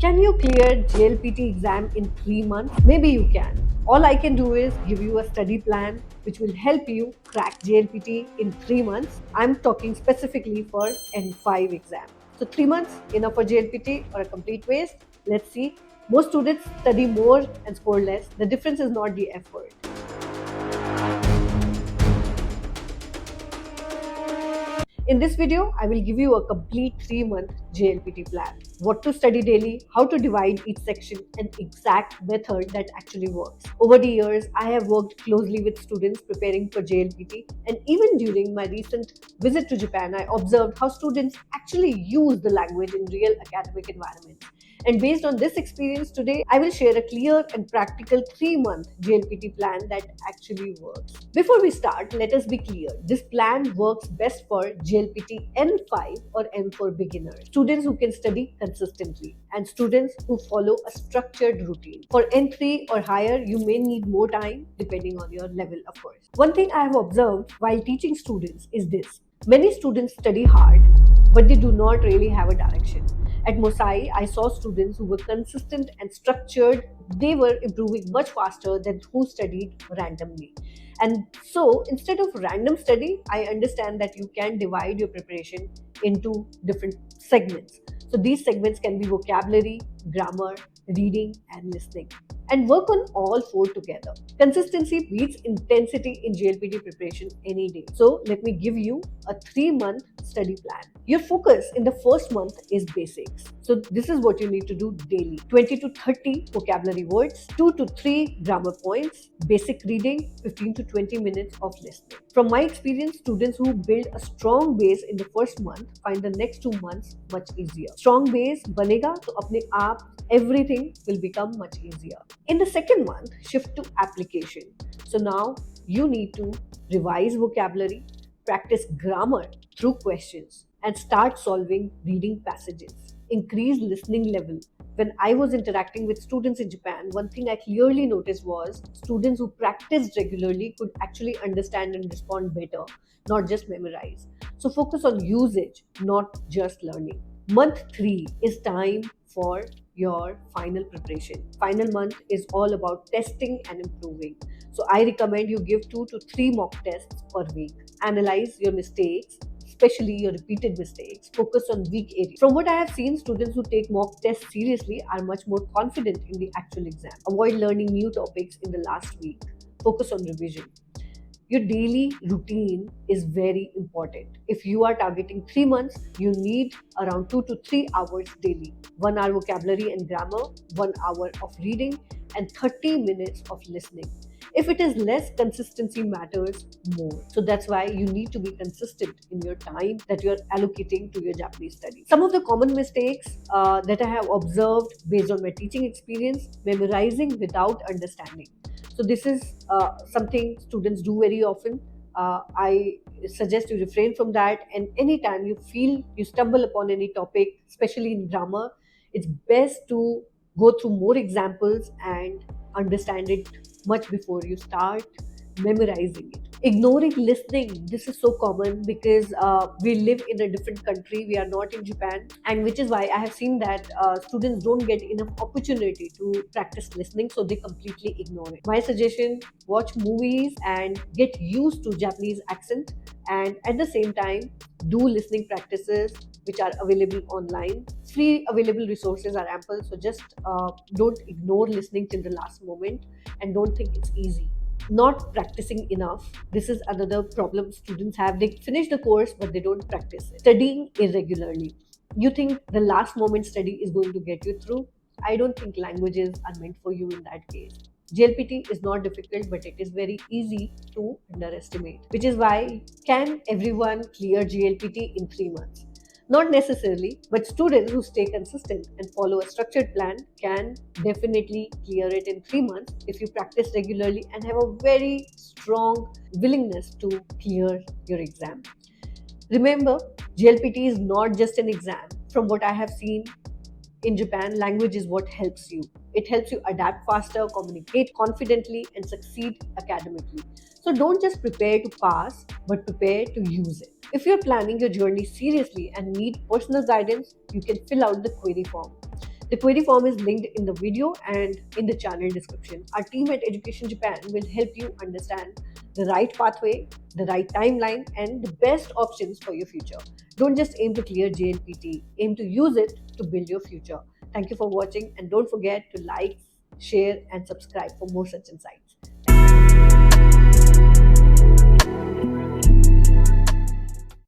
Can you clear JLPT exam in 3 months? Maybe you can. All I can do is give you a study plan which will help you crack JLPT in 3 months. I'm talking specifically for N5 exam. So 3 months enough for JLPT or a complete waste? Let's see. Most students study more and score less. The difference is not the effort. In this video, I will give you a complete 3-month JLPT plan. What to study daily, how to divide each section, and exact method that actually works. Over the years, I have worked closely with students preparing for JLPT, and even during my recent visit to Japan, I observed how students actually use the language in real academic environments. And based on this experience today, I will share a clear and practical 3-month JLPT plan that actually works. Before we start, let us be clear. This plan works best for JLPT N5 or N for beginners, students who can study consistently, and students who follow a structured routine. For N3 or higher, you may need more time depending on your level, of course. One thing I have observed while teaching students is this. Many students study hard, but they do not really have a direction. At Mosai, I saw students who were consistent and structured. They were improving much faster than who studied randomly. And so instead of random study, I understand that you can divide your preparation into different segments. So these segments can be vocabulary, grammar, reading, and listening. And work on all four together. Consistency beats intensity in JLPT preparation any day. So let me give you a 3-month study plan. Your focus in the first month is basics. So this is what you need to do daily. 20 to 30 vocabulary words, 2 to 3 grammar points, basic reading, 15 to 20 minutes of listening. From my experience, students who build a strong base in the first month find the next 2 months much easier. Strong base banega to apne aap everything will become much easier. In the second month, shift to application. So now you need to revise vocabulary, practice grammar through questions, and start solving reading passages. Increase listening level. When I was interacting with students in Japan, one thing I clearly noticed was students who practiced regularly could actually understand and respond better, not just memorize. So focus on usage, not just learning. Month 3 is time for your final preparation. Final month is all about testing and improving. So I recommend you give 2 to 3 mock tests per week. Analyze your mistakes, especially your repeated mistakes. Focus on weak areas. From what I have seen, students who take mock tests seriously are much more confident in the actual exam. Avoid learning new topics in the last week. Focus on revision. Your daily routine is very important. If you are targeting 3 months, you need around 2 to 3 hours daily. 1 hour vocabulary and grammar, 1 hour of reading, and 30 minutes of listening. If it is less, consistency matters more. So that's why you need to be consistent in your time that you're allocating to your Japanese study. Some of the common mistakes that I have observed based on my teaching experience: memorizing without understanding. So this is something students do very often. I suggest you refrain from that. And anytime you feel you stumble upon any topic, especially in grammar, it's best to go through more examples and understand it much before you start memorizing it. Ignoring listening, this is so common because we live in a different country. We are not in Japan, and which is why I have seen that students don't get enough opportunity to practice listening, so they completely ignore it. My suggestion: watch movies and get used to Japanese accent, and at the same time do listening practices which are available online. Free available resources are ample, so just don't ignore listening till the last moment, and don't think it's easy. Not practicing enough, this is another problem students have. They finish the course but they don't practice it. Studying irregularly, you think the last moment study is going to get you through? I don't think languages are meant for you in that case. JLPT is not difficult, but it is very easy to underestimate, which is why can everyone clear JLPT in 3 months? Not necessarily, but students who stay consistent and follow a structured plan can definitely clear it in 3 months if you practice regularly and have a very strong willingness to clear your exam. Remember, JLPT is not just an exam. From what I have seen in Japan, language is what helps you. It helps you adapt faster, communicate confidently, and succeed academically. So don't just prepare to pass, but prepare to use it. If you're planning your journey seriously and need personal guidance, you can fill out the query form. The query form is linked in the video and in the channel description. Our team at Education Japan will help you understand the right pathway, the right timeline, and the best options for your future. Don't just aim to clear JLPT, aim to use it to build your future. Thank you for watching, and don't forget to like, share, and subscribe for more such insights.